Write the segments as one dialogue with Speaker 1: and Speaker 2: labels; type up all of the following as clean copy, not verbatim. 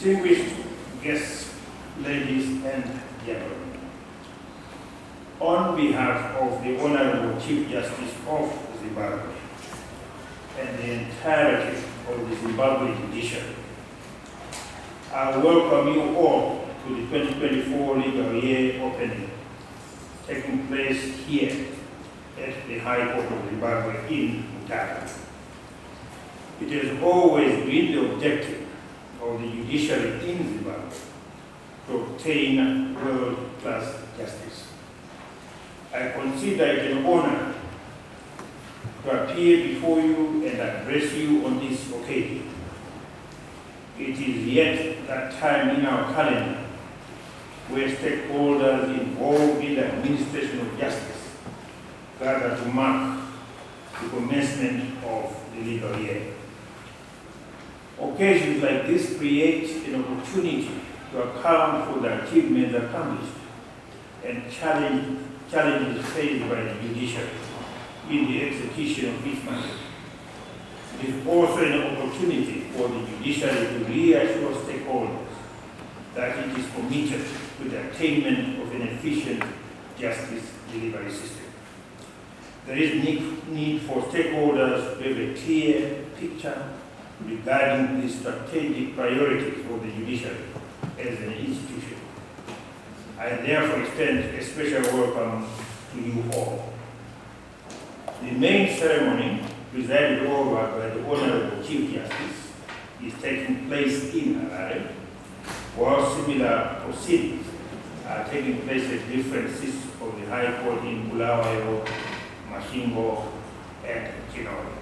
Speaker 1: Distinguished guests, ladies and gentlemen, on behalf of the Honorable Chief Justice of Zimbabwe and the entirety of the Zimbabwe judiciary, I welcome you all to the 2024 legal year opening taking place here at the High Court of Zimbabwe in Mutare. It has always been the objective of the judiciary in Zimbabwe to obtain world-class justice. I consider it an honor to appear before you and address you on this occasion. It is yet that time in our calendar where stakeholders involved in the administration of justice gather to mark the commencement of the legal year. Occasions like this create an opportunity to account for the achievements accomplished and challenges faced by the judiciary in the execution of its mandate. It is also an opportunity for the judiciary to reassure stakeholders that it is committed to the attainment of an efficient justice delivery system. There is need for stakeholders to have a clear picture regarding the strategic priorities of the judiciary as an institution. I therefore extend a special welcome to you all. The main ceremony, presided over by the Honorable Chief Justice, is taking place in Harare, while similar proceedings are taking place at different seats of the High Court in Bulawayo, Masvingo, and Keynote.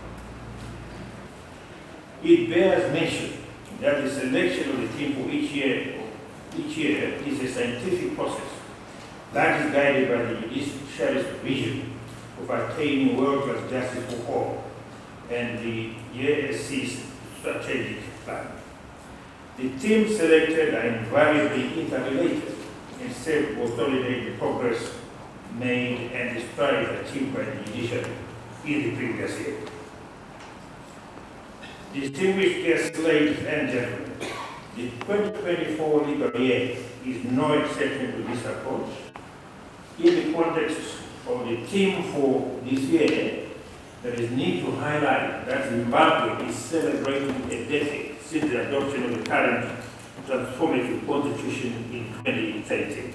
Speaker 1: It bears mention that the selection of the team for each year is a scientific process that is guided by the judiciary's vision of attaining world-class justice for all and the JSC's strategic plan. The teams selected are invariably interrelated and serve to consolidate the progress made and the strides achieved by the judiciary in the previous year. Distinguished guests, ladies and gentlemen, the 2024 legal year is no exception to this approach. In the context of the theme for this year, there is need to highlight that Zimbabwe is celebrating a decade since the adoption of the current transformative constitution in 2013.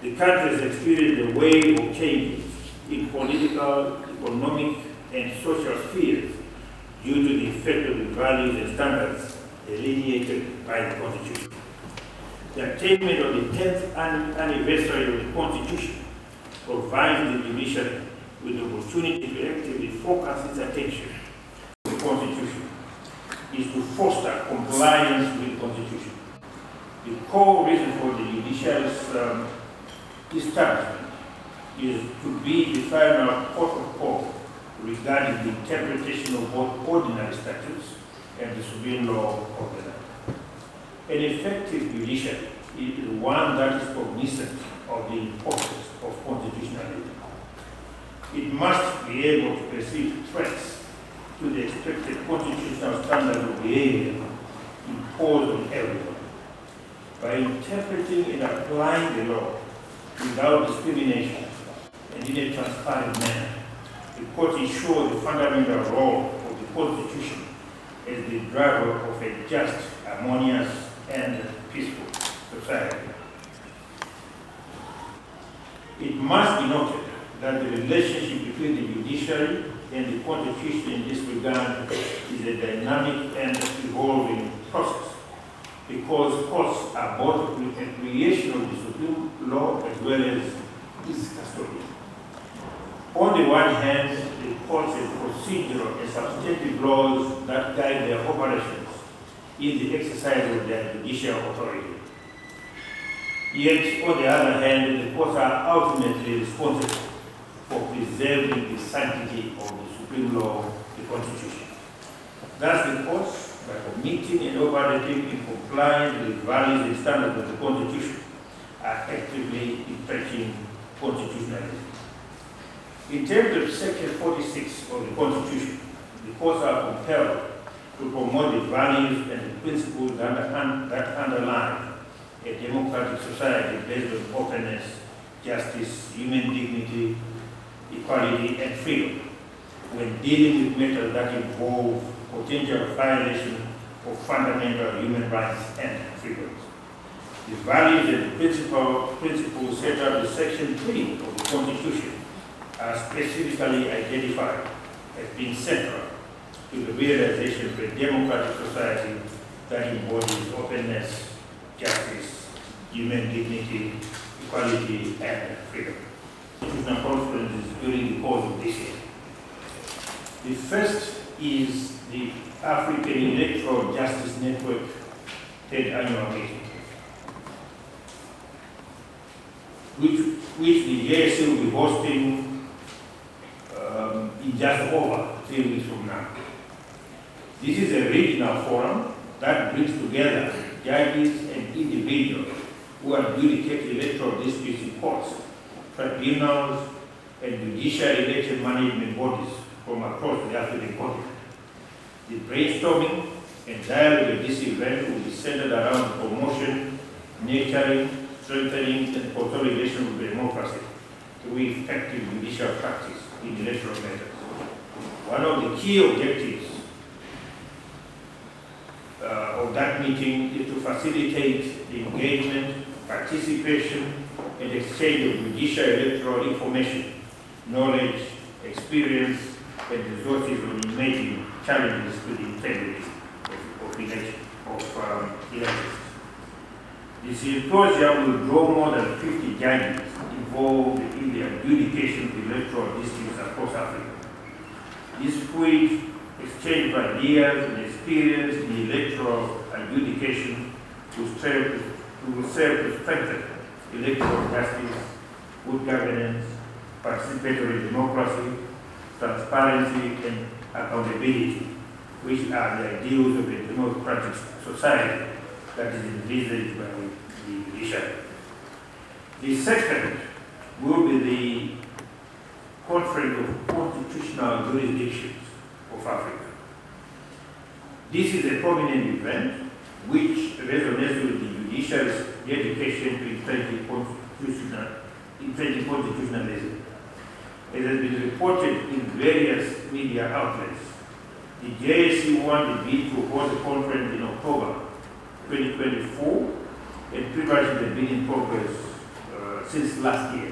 Speaker 1: The country has experienced a wave of changes in political, economic, and social spheres due to the effect of the values and standards delineated by the Constitution. The attainment of the 10th anniversary of the Constitution provides the judiciary with the opportunity to actively focus its attention on the Constitution is to foster compliance with the Constitution. The core reason for the judiciary's establishment is to be the final court of law regarding the interpretation of both ordinary statutes and the supreme law of the land. An effective judiciary is one that is cognizant of the importance of constitutionalism. It must be able to perceive threats to the expected constitutional standard of behavior imposed on everyone. By interpreting and applying the law without discrimination and in a transparent manner, the court ensures the fundamental role of the Constitution as the driver of a just, harmonious, and peaceful society. It must be noted that the relationship between the judiciary and the Constitution in this regard is a dynamic and evolving process, because courts are both a creation of the supreme law as well as its custodian. On the one hand, the courts have procedural and substantive laws that guide their operations in the exercise of their judicial authority. Yet, on the other hand, the courts are ultimately responsible for preserving the sanctity of the supreme law, the Constitution. Thus, the courts, by committing and operating in compliance with the values and standards of the Constitution, are actively entrenching constitutionalism. In terms of Section 46 of the Constitution, the courts are compelled to promote the values and the principles that underlie a democratic society based on openness, justice, human dignity, equality, and freedom when dealing with matters that involve potential violation of fundamental human rights and freedoms. The values and principles set out in Section 3 of the Constitution are specifically identified as being central to the realization of a democratic society that embodies openness, justice, human dignity, equality, and freedom. Constitutional conferences during the course of this year. The first is the African Electoral Justice Network 3rd Annual Meeting, which the JSC will be hosting in just over 3 weeks from now. This is a regional forum that brings together judges and individuals who adjudicate electoral disputes in courts, tribunals, and judicial election management bodies from across the African continent. The brainstorming and dialogue at this event will be centered around the promotion, nurturing, strengthening, and consolidation of democracy through effective judicial practice in electoral matters. One of the key objectives of that meeting is to facilitate the engagement, participation, and exchange of judicial electoral information, knowledge, experience, and resources on emerging challenges to the integrity of elections. The symposium will draw more than 50 judges involved in the adjudication of electoral disputes across Africa. This will exchange ideas and experience in electoral adjudication to serve to strengthen electoral justice, good governance, participatory democracy, transparency, and accountability, which are the ideals of a democratic society that is envisaged by the judiciary. The second will be the Conference of Constitutional Jurisdictions of Africa. This is a prominent event which resonates with the judiciary's dedication to entrenched constitutionalism. It has been reported in various media outlets. The JSC won the bid to hold the conference in October 2024, and preparations have been in progress since last year.